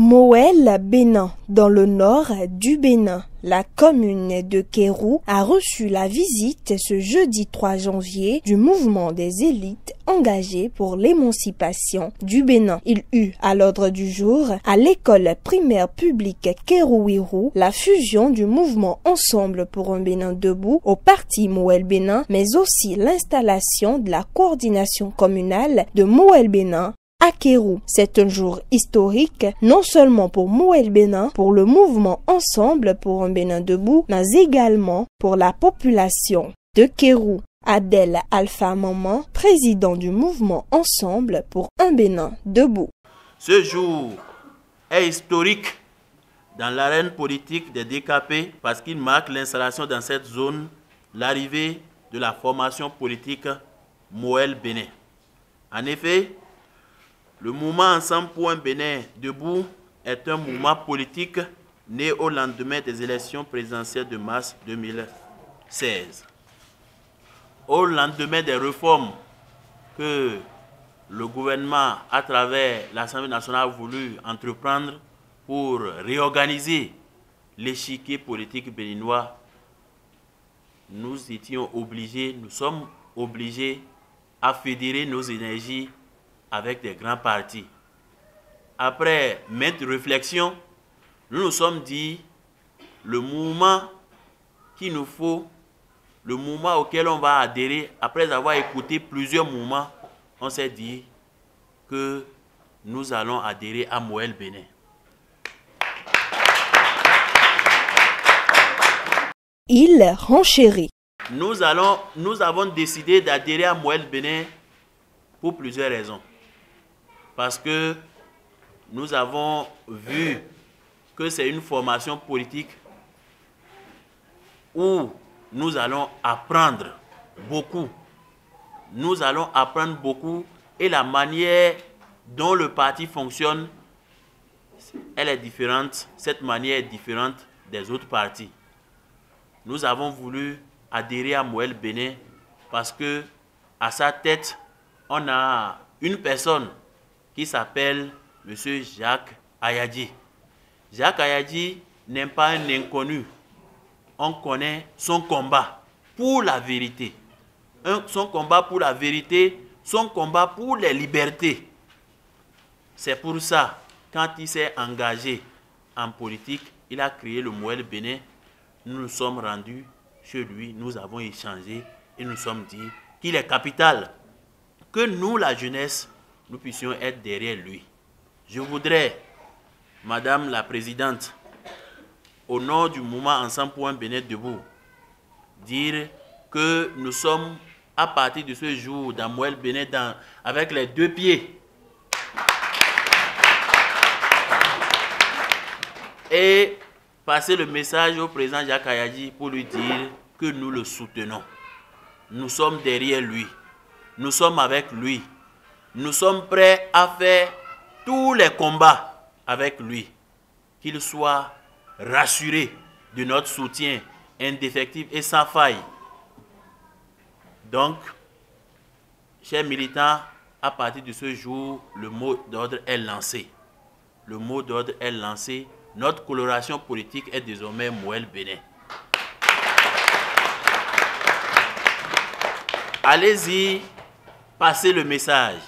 Moël Bénin, dans le nord du Bénin. La commune de Kéru a reçu la visite ce jeudi 3 janvier du mouvement des élites engagées pour l'émancipation du Bénin. Il eut à l'ordre du jour, à l'école primaire publique Kérouirou, la fusion du mouvement Ensemble pour un Bénin debout au parti Moël Bénin, mais aussi l'installation de la coordination communale de Moël Bénin à Kéru. C'est un jour historique, non seulement pour Moël Bénin, pour le mouvement Ensemble pour un Bénin debout, mais également pour la population de Kéru. Adel Alpha Maman, président du mouvement Ensemble pour un Bénin debout. Ce jour est historique dans l'arène politique des DKP parce qu'il marque l'installation dans cette zone, l'arrivée de la formation politique Moël Bénin. En effet, le mouvement Ensemble pour un Bénin debout est un mouvement politique né au lendemain des élections présidentielles de mars 2016. Au lendemain des réformes que le gouvernement, à travers l'Assemblée nationale, a voulu entreprendre pour réorganiser l'échiquier politique béninois, nous sommes obligés à fédérer nos énergies avec des grands partis. Après maintes réflexions, nous nous sommes dit, le mouvement qu'il nous faut, le mouvement auquel on va adhérer, après avoir écouté plusieurs mouvements, on s'est dit que nous allons adhérer à Moël Bénin. Il renchérit. Nous avons décidé d'adhérer à Moël Bénin pour plusieurs raisons. Parce que nous avons vu que c'est une formation politique où nous allons apprendre beaucoup. Nous allons apprendre beaucoup et la manière dont le parti fonctionne, elle est différente. Cette manière est différente des autres partis. Nous avons voulu adhérer à Moël Bénin parce que à sa tête, on a une personne qui s'appelle M. Jacques Ayadji. Jacques Ayadji n'est pas un inconnu. On connaît son combat pour la vérité. Son combat pour la vérité, son combat pour les libertés. C'est pour ça, quand il s'est engagé en politique, il a créé le Moël Bénin. Nous nous sommes rendus chez lui, nous avons échangé et nous sommes dit qu'il est capital que nous, la jeunesse, nous puissions être derrière lui. Je voudrais, Madame la Présidente, au nom du mouvement Ensemble pour un Bénin debout, dire que nous sommes à partir de ce jour dans Moël Bénin avec les deux pieds. Et passer le message au président Jacques Ayadji pour lui dire que nous le soutenons. Nous sommes derrière lui. Nous sommes avec lui. Nous sommes prêts à faire tous les combats avec lui. Qu'il soit rassuré de notre soutien indéfectible et sans faille. Donc, chers militants, à partir de ce jour, le mot d'ordre est lancé. Le mot d'ordre est lancé. Notre coloration politique est désormais Moël Bénin. Allez-y, passez le message.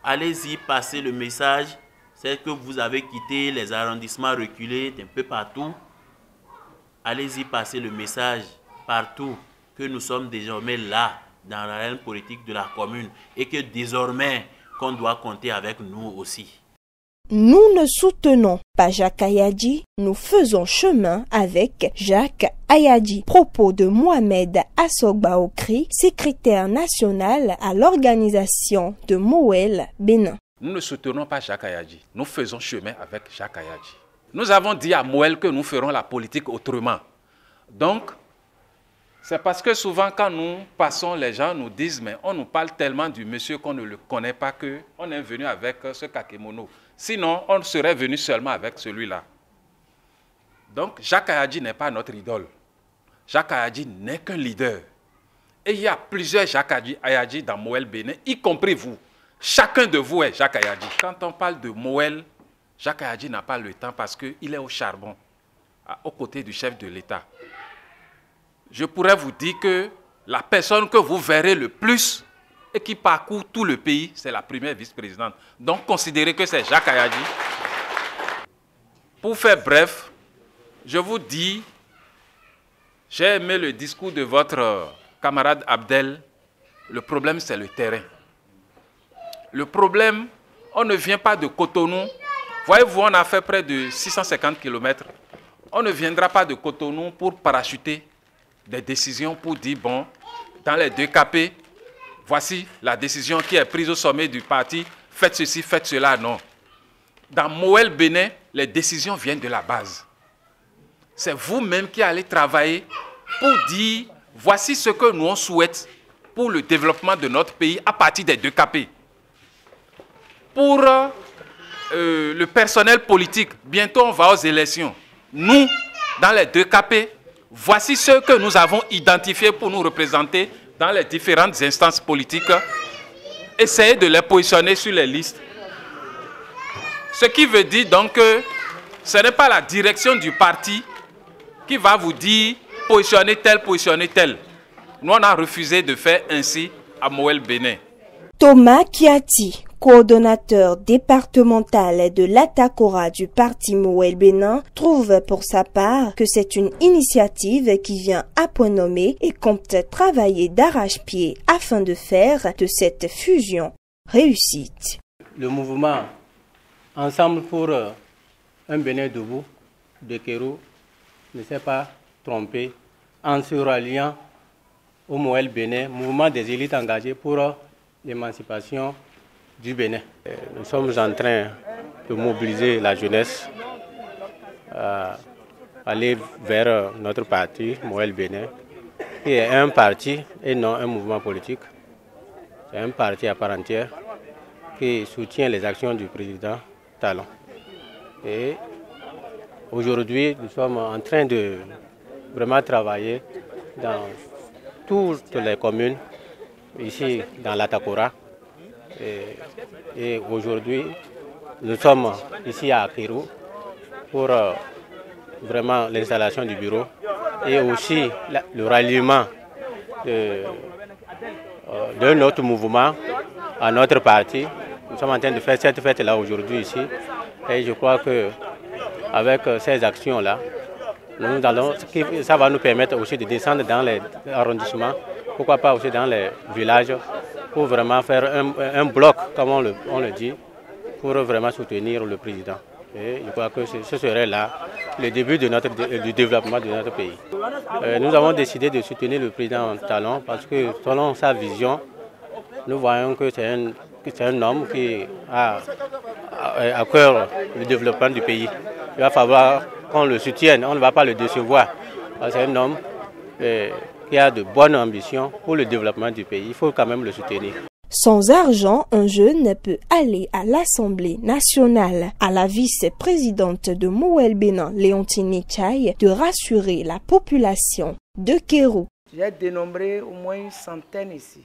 Allez-y, passez le message. C'est que vous avez quitté les arrondissements reculés d'un peu partout. Allez-y, passez le message partout que nous sommes désormais là, dans l'arène politique de la commune, et que désormais, qu'on doit compter avec nous aussi. Nous ne soutenons pas Jacques Ayadji, nous faisons chemin avec Jacques Ayadji. Propos de Mohamed Assogba Okri, secrétaire national à l'organisation de Moël Bénin. Nous ne soutenons pas Jacques Ayadji, nous faisons chemin avec Jacques Ayadji. Nous avons dit à Moël que nous ferons la politique autrement. Donc, c'est parce que souvent quand nous passons, les gens nous disent mais on nous parle tellement du monsieur qu'on ne le connaît pas qu'on est venu avec ce kakémono. Sinon, on serait venu seulement avec celui-là. Donc, Jacques Ayadji n'est pas notre idole. Jacques Ayadji n'est qu'un leader. Et il y a plusieurs Jacques Ayadji dans Moël Bénin, y compris vous. Chacun de vous est Jacques Ayadji. Quand on parle de Moël, Jacques Kayadji n'a pas le temps parce qu'il est au charbon, aux côtés du chef de l'État. Je pourrais vous dire que la personne que vous verrez le plus et qui parcourt tout le pays, c'est la première vice-présidente. Donc considérez que c'est Jacques Kayadji. Pour faire bref, je vous dis, j'ai aimé le discours de votre camarade Abdel. Le problème, c'est le terrain. Le problème, on ne vient pas de Cotonou. Voyez-vous, on a fait près de 650 km. On ne viendra pas de Cotonou pour parachuter des décisions pour dire, bon, dans les 2 KP, voici la décision qui est prise au sommet du parti, faites ceci, faites cela. Non. Dans Moël Bénin, les décisions viennent de la base. C'est vous-même qui allez travailler pour dire, voici ce que nous on souhaite pour le développement de notre pays à partir des 2 KP. Pour le personnel politique, bientôt on va aux élections. Nous, dans les 2 KP, voici ceux que nous avons identifiés pour nous représenter dans les différentes instances politiques. Essayez de les positionner sur les listes. Ce qui veut dire donc que ce n'est pas la direction du parti qui va vous dire positionner tel. Nous, on a refusé de faire ainsi à Moël Bénin. Thomas Kiati, coordonnateur départemental de l'Atakora du parti Moël Bénin, trouve pour sa part que c'est une initiative qui vient à point nommé et compte travailler d'arrache-pied afin de faire de cette fusion réussite. Le mouvement Ensemble pour un Bénin debout de Kérou ne s'est pas trompé en se ralliant au Moël Bénin, mouvement des élites engagées pour l'émancipation du Bénin. Nous sommes en train de mobiliser la jeunesse à aller vers notre parti, Moël Bénin, qui est un parti et non un mouvement politique. C'est un parti à part entière qui soutient les actions du président Talon. Et aujourd'hui, nous sommes en train de vraiment travailler dans toutes les communes, ici dans l'Atakora. Et aujourd'hui, nous sommes ici à Kérou pour vraiment l'installation du bureau et aussi le ralliement d'un autre mouvement à notre parti. Nous sommes en train de faire cette fête-là aujourd'hui ici. Et je crois qu'avec ces actions-là, ça va nous permettre aussi de descendre dans les arrondissements, pourquoi pas aussi dans les villages, pour vraiment faire un bloc, comme on le dit, pour vraiment soutenir le président. Et je crois que ce serait là le début de du développement de notre pays. Nous avons décidé de soutenir le président Talon parce que selon sa vision, nous voyons que c'est un homme qui a à cœur le développement du pays. Il va falloir qu'on le soutienne, on ne va pas le décevoir. C'est un homme qui a de bonnes ambitions pour le développement du pays. Il faut quand même le soutenir. Sans argent, un jeune peut aller à l'Assemblée nationale. À la vice-présidente de Moël Bénin, Léontine Tchaï, de rassurer la population de Kérou. J'ai dénombré au moins une centaine ici.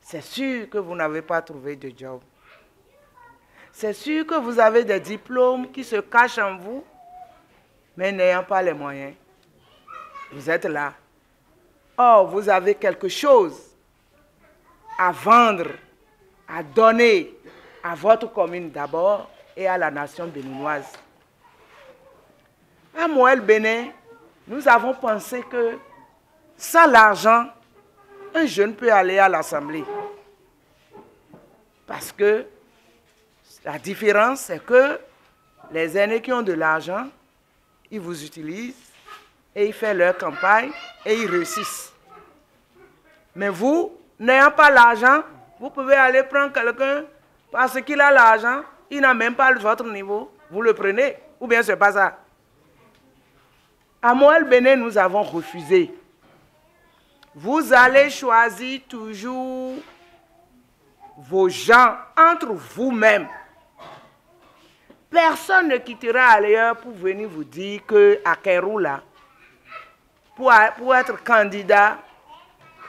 C'est sûr que vous n'avez pas trouvé de job. C'est sûr que vous avez des diplômes qui se cachent en vous, mais n'ayant pas les moyens. Vous êtes là. Or, vous avez quelque chose à vendre, à donner à votre commune d'abord et à la nation béninoise. À Moël Bénin, nous avons pensé que sans l'argent, un jeune peut aller à l'Assemblée. Parce que la différence, c'est que les aînés qui ont de l'argent, ils vous utilisent et ils font leur campagne et ils réussissent. Mais vous, n'ayant pas l'argent, vous pouvez aller prendre quelqu'un parce qu'il a l'argent, il n'a même pas votre niveau, vous le prenez, ou bien ce n'est pas ça. À Moël Bénin, nous avons refusé. Vous allez choisir toujours vos gens entre vous-même. Personne ne quittera ailleurs pour venir vous dire qu'à Kérou, là, pour être candidat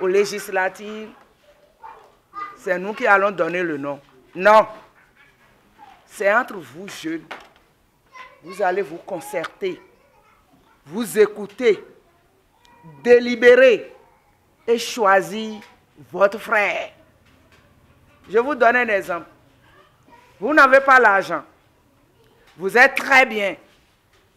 aux législatives, c'est nous qui allons donner le nom. Non. c'est entre vous jeunes. Vous allez vous concerter, vous écouter, délibérer et choisir votre frère. Je vous donne un exemple. Vous n'avez pas l'argent. Vous êtes très bien.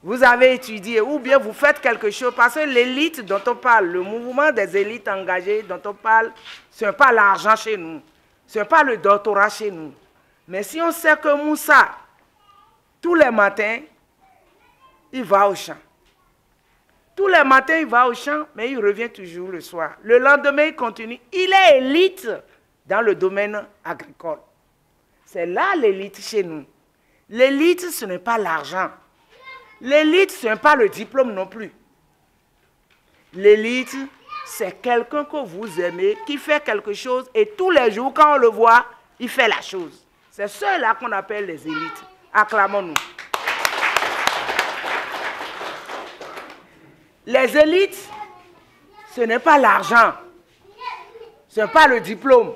Vous avez étudié ou bien vous faites quelque chose parce que l'élite dont on parle, le mouvement des élites engagées dont on parle, ce n'est pas l'argent chez nous. Ce n'est pas le doctorat chez nous. Mais si on sait que Moussa, tous les matins, il va au champ. Tous les matins, il va au champ, mais il revient toujours le soir. Le lendemain, il continue. Il est élite dans le domaine agricole. C'est là l'élite chez nous. L'élite, ce n'est pas l'argent. L'élite, ce n'est pas le diplôme non plus. L'élite, c'est quelqu'un que vous aimez, qui fait quelque chose, et tous les jours, quand on le voit, il fait la chose. C'est ceux-là qu'on appelle les élites. Acclamons-nous. Les élites, ce n'est pas l'argent, ce n'est pas le diplôme,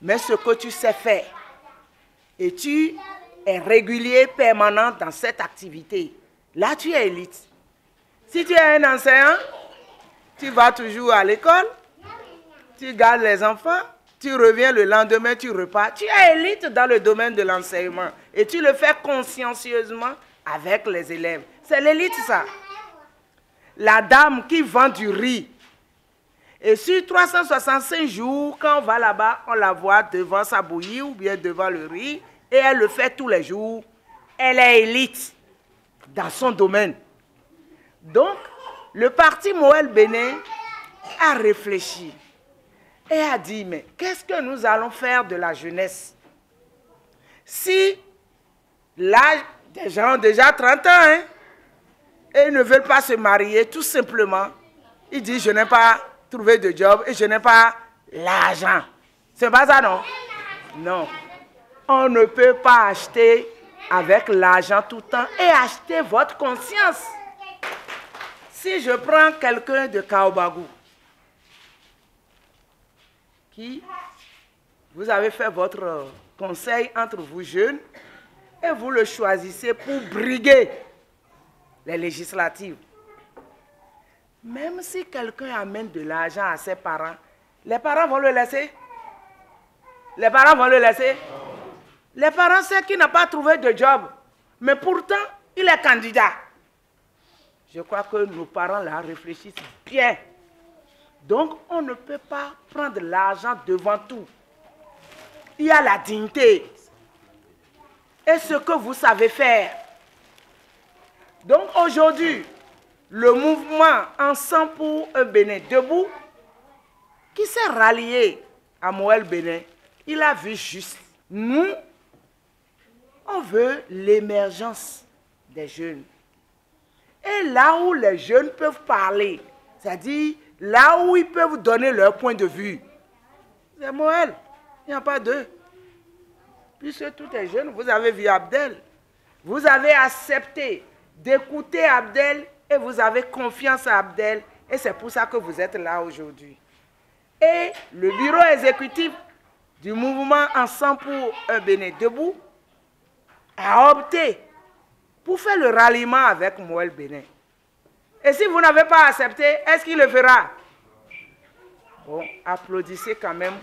mais ce que tu sais faire. Et tu es régulier, permanent dans cette activité. Là, tu es élite. Si tu es un enseignant, tu vas toujours à l'école, tu gardes les enfants, tu reviens le lendemain, tu repars. Tu es élite dans le domaine de l'enseignement. Et tu le fais consciencieusement avec les élèves. C'est l'élite, ça. La dame qui vend du riz. Et sur 365 jours, quand on va là-bas, on la voit devant sa bouillie ou bien devant le riz. Et elle le fait tous les jours. Elle est élite dans son domaine. Donc, le parti Moël Bénin a réfléchi et a dit, mais qu'est-ce que nous allons faire de la jeunesse? Si là, des gens ont déjà 30 ans, hein, et ils ne veulent pas se marier, tout simplement, ils disent, je n'ai pas trouvé de job et je n'ai pas l'argent. C'est pas ça, non? Non. On ne peut pas acheter avec l'argent tout le temps et acheter votre conscience. Si je prends quelqu'un de Kaobagou, qui vous avez fait votre conseil entre vous jeunes, et vous le choisissez pour briguer les législatives. Même si quelqu'un amène de l'argent à ses parents, les parents vont le laisser? Les parents vont le laisser? Les parents savent qu'il n'a pas trouvé de job, mais pourtant, il est candidat. Je crois que nos parents là réfléchissent bien. Donc, on ne peut pas prendre l'argent devant tout. Il y a la dignité et ce que vous savez faire. Donc, aujourd'hui, le mouvement Ensemble pour un Bénin debout, qui s'est rallié à Moël Bénin, il a vu juste. Nous, on veut l'émergence des jeunes. Et là où les jeunes peuvent parler, c'est-à-dire là où ils peuvent donner leur point de vue, c'est Moël. Il n'y a pas d'eux. Puisque tout est jeune, vous avez vu Abdel. Vous avez accepté d'écouter Abdel et vous avez confiance à Abdel. Et c'est pour ça que vous êtes là aujourd'hui. Et le bureau exécutif du mouvement Ensemble pour un Bénin debout a opté pour faire le ralliement avec Moël Bénin. Et si vous n'avez pas accepté, est-ce qu'il le fera? Bon, applaudissez quand même.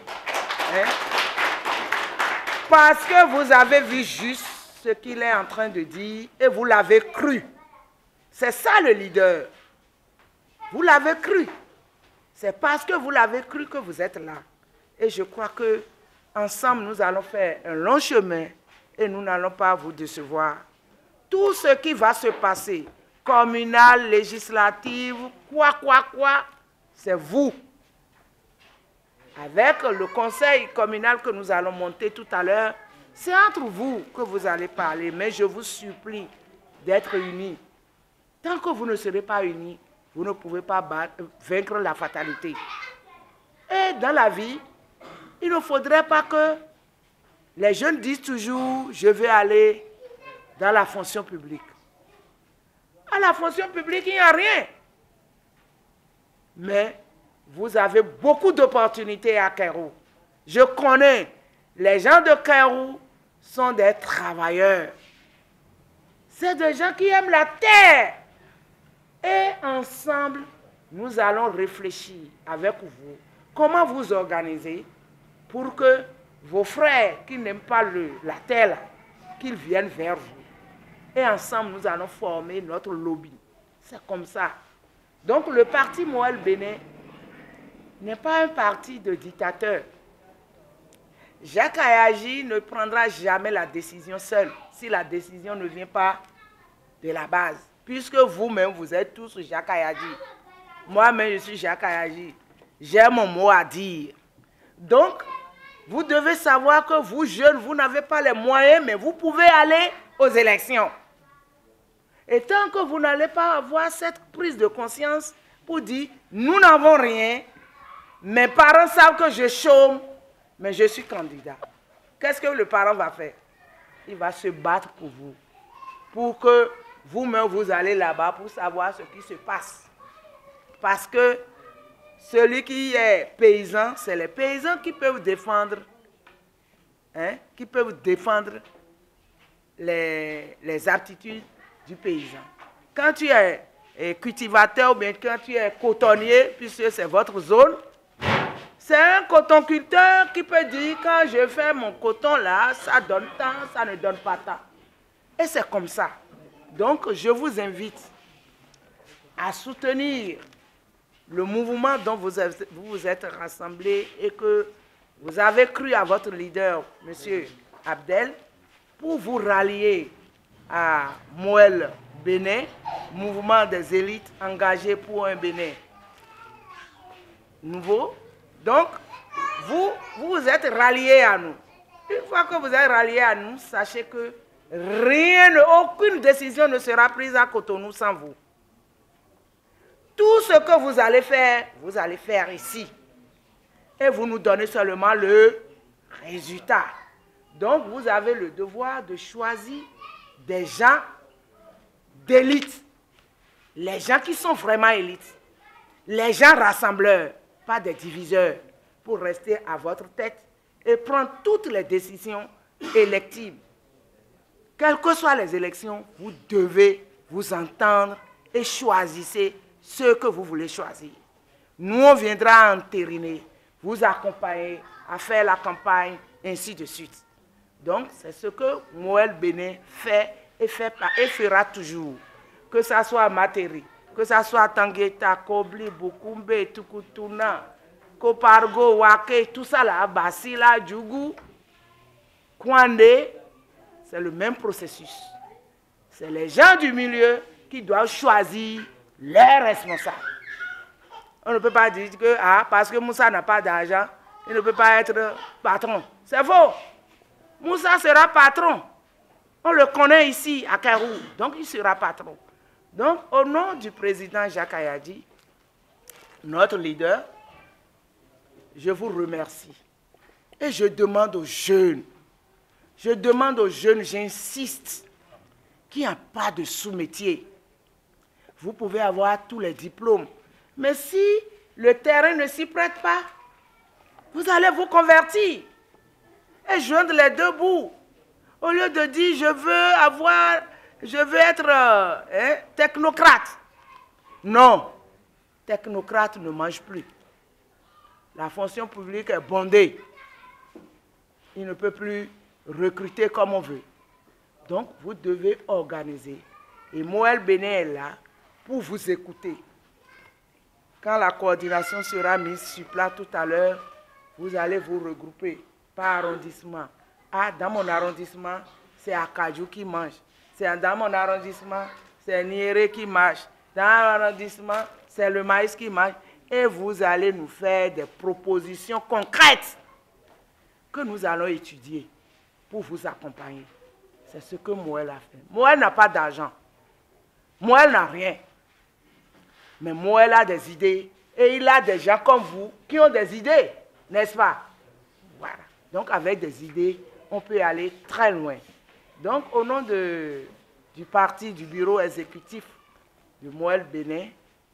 Hein? Parce que vous avez vu juste ce qu'il est en train de dire et vous l'avez cru. C'est ça le leader. Vous l'avez cru. C'est parce que vous l'avez cru que vous êtes là. Et je crois que ensemble, nous allons faire un long chemin et nous n'allons pas vous décevoir. Tout ce qui va se passer, communal, législative, quoi, c'est vous. Avec le conseil communal que nous allons monter tout à l'heure, c'est entre vous que vous allez parler. Mais je vous supplie d'être unis. Tant que vous ne serez pas unis, vous ne pouvez pas vaincre la fatalité. Et dans la vie, il ne faudrait pas que les jeunes disent toujours, je vais aller dans la fonction publique. À la fonction publique, il n'y a rien. Mais vous avez beaucoup d'opportunités à Kairou. Je connais les gens de Kairou, sont des travailleurs. C'est des gens qui aiment la terre. Et ensemble, nous allons réfléchir avec vous comment vous organiser pour que vos frères qui n'aiment pas la terre, là, qu'ils viennent vers vous. Et ensemble, nous allons former notre lobby. C'est comme ça. Donc, le parti Moël Bénin n'est pas un parti de dictateurs. Jacques Ayaji ne prendra jamais la décision seul si la décision ne vient pas de la base. Puisque vous-même, vous êtes tous Jacques Ayaji. Moi-même, je suis Jacques Ayaji. J'ai mon mot à dire. Donc, vous devez savoir que vous, jeunes, vous n'avez pas les moyens, mais vous pouvez aller aux élections. Et tant que vous n'allez pas avoir cette prise de conscience pour dire, nous n'avons rien, mes parents savent que je chôme, mais je suis candidat. Qu'est-ce que le parent va faire? Il va se battre pour vous. Pour que vous-même, vous allez là-bas pour savoir ce qui se passe. Parce que celui qui est paysan, c'est les paysans qui peuvent défendre, les aptitudes du paysan. Quand tu es cultivateur ou bien quand tu es cotonnier, puisque c'est votre zone, c'est un cotonculteur qui peut dire quand je fais mon coton là, ça donne tant, ça ne donne pas tant. Et c'est comme ça. Donc je vous invite à soutenir le mouvement dont vous vous êtes rassemblés et que vous avez cru à votre leader, M. Abdel, pour vous rallier à Moël Bénin, mouvement des élites engagés pour un Bénin nouveau. Donc, vous vous êtes ralliés à nous. Une fois que vous êtes ralliés à nous, sachez que aucune décision ne sera prise à Cotonou sans vous. Tout ce que vous allez faire ici. Et vous nous donnez seulement le résultat. Donc, vous avez le devoir de choisir des gens d'élite. Les gens qui sont vraiment élites. Les gens rassembleurs, pas des diviseurs, pour rester à votre tête et prendre toutes les décisions électives. Quelles que soient les élections, vous devez vous entendre et choisissez ce que vous voulez choisir. Nous, on viendra entériner, vous accompagner, à faire la campagne, ainsi de suite. Donc, c'est ce que Moël Bénin fait et fera toujours. Que ça soit Materi, que ça soit Tangueta, Kobli, Bukumbe, Tukutuna, Kopargo, Wake, tout ça là, Basila, Djougou, Kwande, c'est le même processus. C'est les gens du milieu qui doivent choisir leurs responsables. On ne peut pas dire que parce que Moussa n'a pas d'argent, il ne peut pas être patron. C'est faux. Moussa sera patron. On le connaît ici à Kairou, donc il sera patron. Donc, au nom du président Jacques Ayaji, notre leader, je vous remercie. Et je demande aux jeunes, j'insiste, qu'il n'y a pas de sous-métier. Vous pouvez avoir tous les diplômes. Mais si le terrain ne s'y prête pas, vous allez vous convertir et joindre les deux bouts. Au lieu de dire, je veux être technocrate. Non, technocrate ne mange plus. La fonction publique est bondée. Il ne peut plus recruter comme on veut. Donc, vous devez organiser. Et Moël Bénin est là pour vous écouter. Quand la coordination sera mise sur plat tout à l'heure, vous allez vous regrouper par arrondissement. Dans mon arrondissement, c'est Akadjou qui mange. Dans mon arrondissement, c'est Niéré qui mange. Dans l'arrondissement, c'est le maïs qui mange. Et vous allez nous faire des propositions concrètes que nous allons étudier pour vous accompagner. C'est ce que Moël a fait. Moël n'a pas d'argent. Moël n'a rien. Mais Moël a des idées. Et il a des gens comme vous qui ont des idées. N'est-ce pas? Voilà. Donc avec des idées, on peut aller très loin. Donc au nom du parti, du bureau exécutif de Moël Bénin,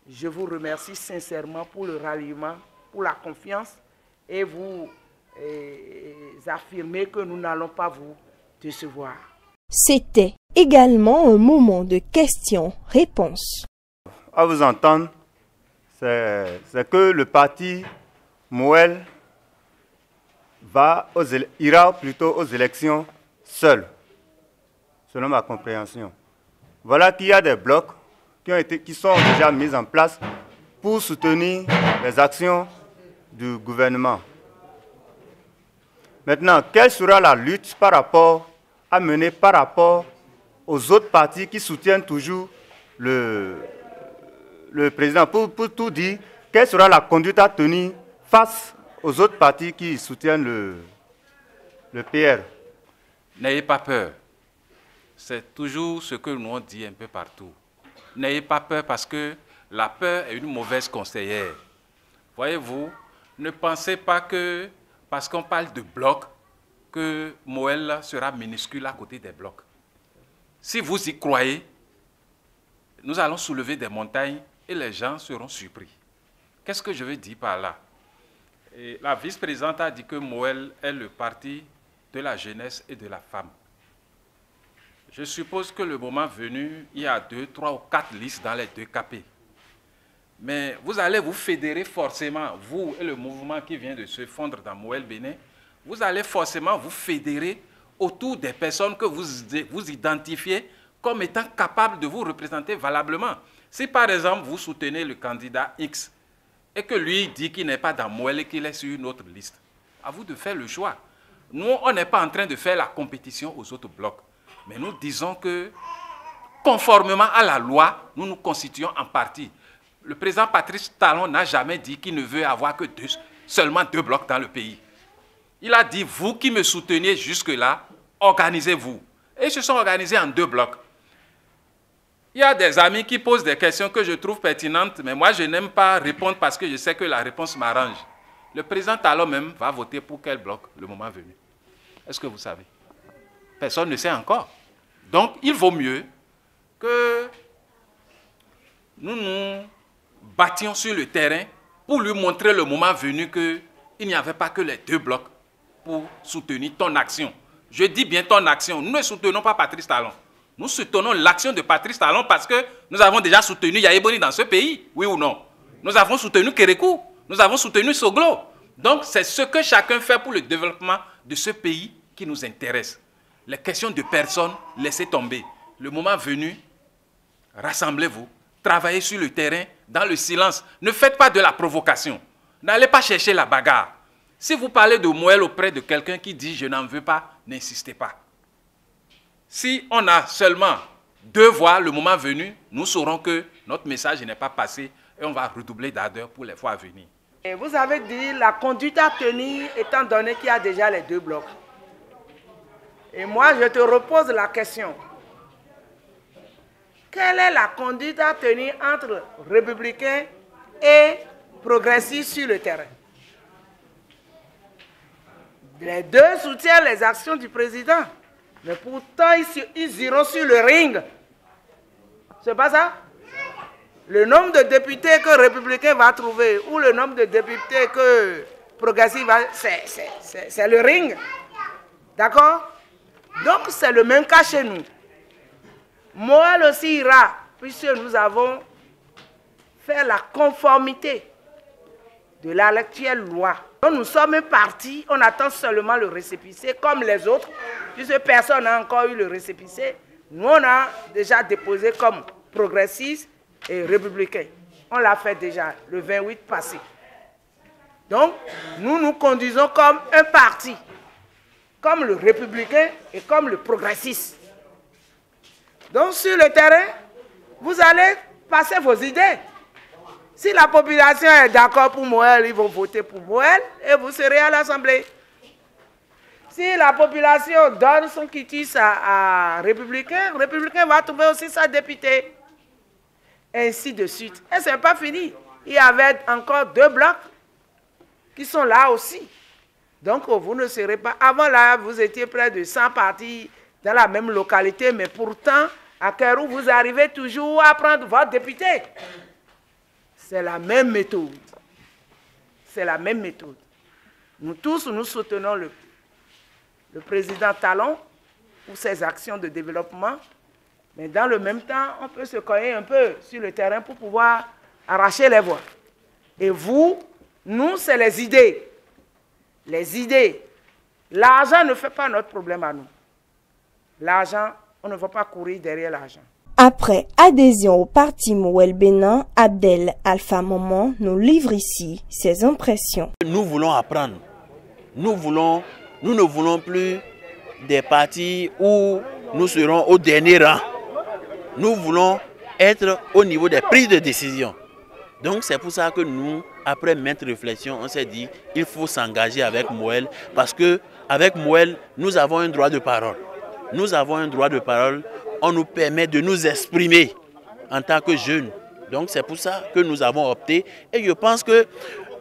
je vous remercie sincèrement pour le ralliement, pour la confiance et vous affirmer que nous n'allons pas vous de se voir. C'était également un moment de questions-réponses. À vous entendre, c'est que le parti Moël ira plutôt aux élections seul, selon ma compréhension. Voilà qu'il y a des blocs qui sont déjà mis en place pour soutenir les actions du gouvernement. Maintenant, quelle sera la lutte à mener par rapport aux autres partis qui soutiennent toujours le président? Pour tout dire, quelle sera la conduite à tenir face aux autres partis qui soutiennent le PR? N'ayez pas peur. C'est toujours ce que nous on dit un peu partout. N'ayez pas peur parce que la peur est une mauvaise conseillère. Voyez-vous, ne pensez pas que parce qu'on parle de blocs, que Moël sera minuscule à côté des blocs. Si vous y croyez, nous allons soulever des montagnes et les gens seront surpris. Qu'est-ce que je veux dire par là? Et la vice-présidente a dit que Moël est le parti de la jeunesse et de la femme. Je suppose que le moment venu, il y a 2, 3 ou 4 listes dans les 2 KP. Mais vous allez vous fédérer forcément, vous et le mouvement qui vient de se fondre dans Moël Bénin, vous allez forcément vous fédérer autour des personnes que vous identifiez comme étant capables de vous représenter valablement. Si par exemple vous soutenez le candidat X et que lui dit qu'il n'est pas dans Moël et qu'il est sur une autre liste, à vous de faire le choix. Nous, on n'est pas en train de faire la compétition aux autres blocs, mais nous disons que conformément à la loi, nous nous constituons en parti. Le président Patrice Talon n'a jamais dit qu'il ne veut avoir que seulement 2 blocs dans le pays. Il a dit, vous qui me souteniez jusque-là, organisez-vous. Et ils se sont organisés en 2 blocs. Il y a des amis qui posent des questions que je trouve pertinentes, mais moi je n'aime pas répondre parce que je sais que la réponse m'arrange. Le président Talon même va voter pour quel bloc le moment venu? Est-ce que vous savez? Personne ne sait encore. Donc il vaut mieux que nous nous battions sur le terrain pour lui montrer le moment venu qu'il n'y avait pas que les 2 blocs pour soutenir ton action. Je dis bien ton action. Nous ne soutenons pas Patrice Talon. Nous soutenons l'action de Patrice Talon parce que nous avons déjà soutenu Yaye Boni dans ce pays, oui ou non? Nous avons soutenu Kérékou, nous avons soutenu Soglo. Donc c'est ce que chacun fait pour le développement de ce pays qui nous intéresse. Les questions de personnes, laissez tomber. Le moment venu, rassemblez-vous, travaillez sur le terrain, dans le silence. Ne faites pas de la provocation. N'allez pas chercher la bagarre. Si vous parlez de Moël auprès de quelqu'un qui dit « je n'en veux pas », n'insistez pas. Si on a seulement 2 voix le moment venu, nous saurons que notre message n'est pas passé et on va redoubler d'ardeur pour les fois à venir. Et vous avez dit la conduite à tenir étant donné qu'il y a déjà les 2 blocs. Et moi, je te repose la question. Quelle est la conduite à tenir entre républicains et progressistes sur le terrain? Les 2 soutiennent les actions du président. Mais pourtant, ils iront sur le ring. C'est pas ça? Le nombre de députés que républicain va trouver ou le nombre de députés que progressif va... C'est le ring. D'accord? Donc, c'est le même cas chez nous. Moël aussi ira, puisque nous avons fait la conformité de l'actuelle loi. Donc, nous sommes un parti, on attend seulement le récépissé, comme les autres, puisque personne n'a encore eu le récépissé. Nous, on a déjà déposé comme progressiste et républicain. On l'a fait déjà le 28 passé. Donc, nous nous conduisons comme un parti, comme le républicain et comme le progressiste. Donc, sur le terrain, vous allez passer vos idées. Si la population est d'accord pour Moël, ils vont voter pour Moël et vous serez à l'Assemblée. Si la population donne son quitus à Républicain, Républicain va trouver aussi sa députée. Ainsi de suite. Et ce n'est pas fini. Il y avait encore 2 blocs qui sont là aussi. Donc, vous ne serez pas... Avant là, vous étiez près de 100 partis dans la même localité, mais pourtant, à Kérou, vous arrivez toujours à prendre votre député. C'est la même méthode. C'est la même méthode. Nous tous, nous soutenons le président Talon pour ces actions de développement. Mais dans le même temps, on peut se cogner un peu sur le terrain pour pouvoir arracher les voix. Et vous, nous, c'est les idées. Les idées. L'argent ne fait pas notre problème à nous. L'argent, on ne va pas courir derrière l'argent. Après adhésion au parti Mouel Bénin, Abdel Alpha Maman nous livre ici ses impressions. Nous voulons apprendre. Nous ne voulons plus des partis où nous serons au dernier rang. Nous voulons être au niveau des prises de décision. Donc c'est pour ça que nous, après maintes réflexions, on s'est dit qu'il faut s'engager avec Mouel parce qu'avec Mouel, nous avons un droit de parole. Nous avons un droit de parole. On nous permet de nous exprimer en tant que jeunes. Donc c'est pour ça que nous avons opté. Et je pense que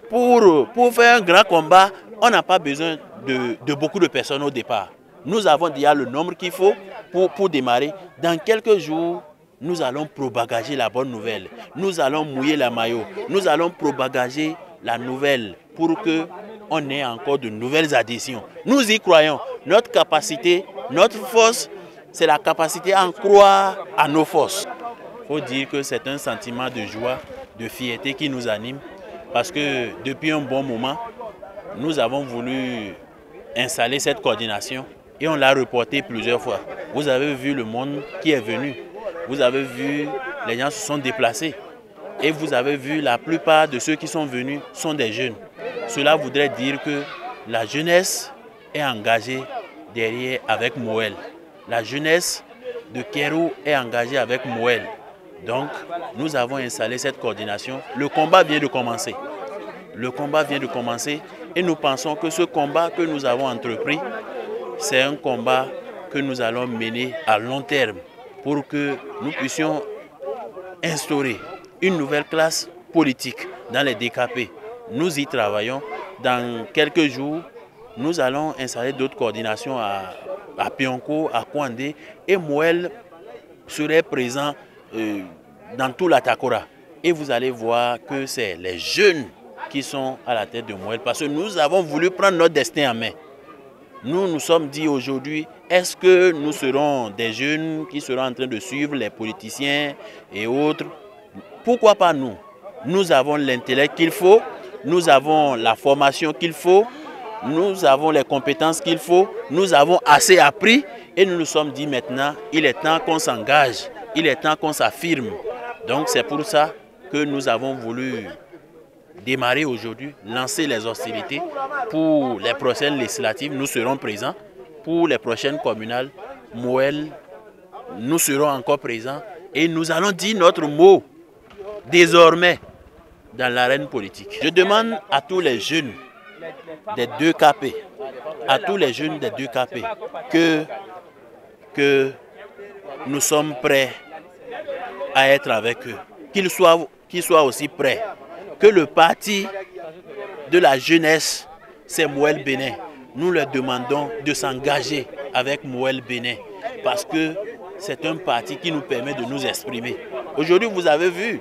pour faire un grand combat, on n'a pas besoin de beaucoup de personnes au départ. Nous avons déjà le nombre qu'il faut pour démarrer. Dans quelques jours, nous allons propagager la bonne nouvelle. Nous allons mouiller la maillot. Nous allons propagager la nouvelle pour qu'on ait encore de nouvelles adhésions. Nous y croyons. Notre capacité, notre force, c'est la capacité à en croire à nos forces. Il faut dire que c'est un sentiment de joie, de fierté qui nous anime parce que depuis un bon moment, nous avons voulu installer cette coordination et on l'a reporté plusieurs fois. Vous avez vu le monde qui est venu. Vous avez vu, les gens se sont déplacés. Et vous avez vu, la plupart de ceux qui sont venus sont des jeunes. Cela voudrait dire que la jeunesse est engagée derrière avec Mouel. La jeunesse de Kéro est engagée avec Mouel. Donc, nous avons installé cette coordination. Le combat vient de commencer. Le combat vient de commencer et nous pensons que ce combat que nous avons entrepris, c'est un combat que nous allons mener à long terme pour que nous puissions instaurer une nouvelle classe politique dans les DKP. Nous y travaillons. Dans quelques jours, nous allons installer d'autres coordinations à Pionco, à Kouandé, et Mouel serait présent dans tout la Takora. Et vous allez voir que c'est les jeunes qui sont à la tête de Mouel, parce que nous avons voulu prendre notre destin en main. Nous nous sommes dit aujourd'hui, est-ce que nous serons des jeunes qui seront en train de suivre les politiciens et autres? Pourquoi pas nous? Nous avons l'intellect qu'il faut, nous avons la formation qu'il faut, nous avons les compétences qu'il faut, nous avons assez appris et nous nous sommes dit maintenant, il est temps qu'on s'engage, il est temps qu'on s'affirme. Donc c'est pour ça que nous avons voulu démarrer aujourd'hui, lancer les hostilités pour les prochaines législatives. Nous serons présents. Pour les prochaines communales, Mouel, nous serons encore présents et nous allons dire notre mot désormais dans l'arène politique. Je demande à tous les jeunes des 2KP, que nous sommes prêts à être avec eux, qu'ils soient aussi prêts, que le parti de la jeunesse, c'est Mouel Bénin. Nous leur demandons de s'engager avec Mouel Bénin parce que c'est un parti qui nous permet de nous exprimer. Aujourd'hui, vous avez vu,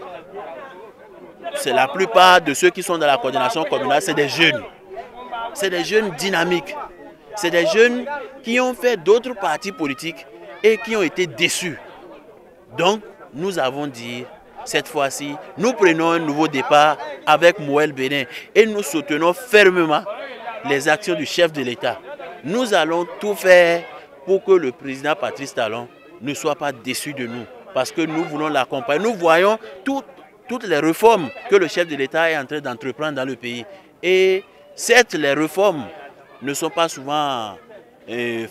c'est la plupart de ceux qui sont dans la coordination communale, c'est des jeunes. C'est des jeunes dynamiques. C'est des jeunes qui ont fait d'autres partis politiques et qui ont été déçus. Donc, nous avons dit, cette fois-ci, nous prenons un nouveau départ avec Mouel Bénin et nous soutenons fermement les actions du chef de l'État. Nous allons tout faire pour que le président Patrice Talon ne soit pas déçu de nous parce que nous voulons l'accompagner. Nous voyons toutes les réformes que le chef de l'État est en train d'entreprendre dans le pays. Et certes, les réformes ne sont pas souvent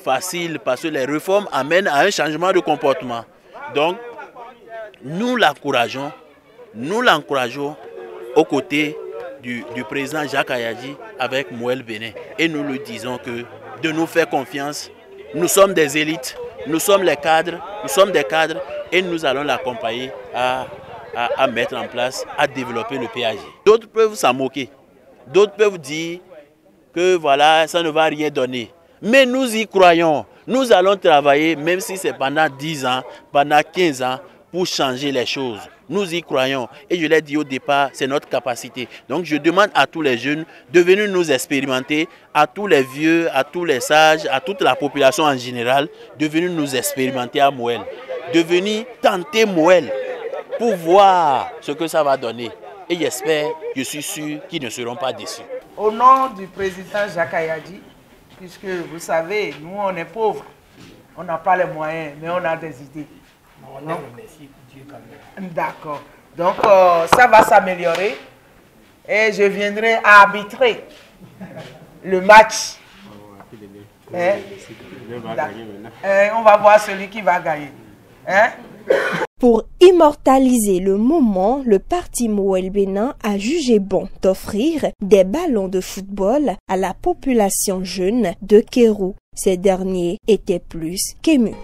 faciles parce que les réformes amènent à un changement de comportement. Donc, nous l'encourageons aux côtés du président Jacques Ayadji avec Mouel Bénin. Et nous lui disons que de nous faire confiance, nous sommes des élites, nous sommes des cadres et nous allons l'accompagner à mettre en place, à développer le PAJ. D'autres peuvent s'en moquer, d'autres peuvent dire que voilà, ça ne va rien donner. Mais nous y croyons, nous allons travailler, même si c'est pendant 10 ans, pendant 15 ans, pour changer les choses. nous y croyons. Et je l'ai dit au départ, c'est notre capacité. Donc je demande à tous les jeunes de venir nous expérimenter, à tous les vieux, à tous les sages, à toute la population en général, de venir nous expérimenter à Moël. De venir tenter Moël pour voir ce que ça va donner. Et j'espère, je suis sûr qu'ils ne seront pas déçus. Au nom du président Jacques Kayadji, puisque vous savez, nous on est pauvres, on n'a pas les moyens, mais on a des idées. On remercie Dieu quand même. D'accord. Donc ça va s'améliorer et je viendrai arbitrer le match. On va voir celui qui va gagner. Hein? Pour immortaliser le moment, le parti Moël Bénin a jugé bon d'offrir des ballons de football à la population jeune de Kéru. Ces derniers étaient plus qu'émus.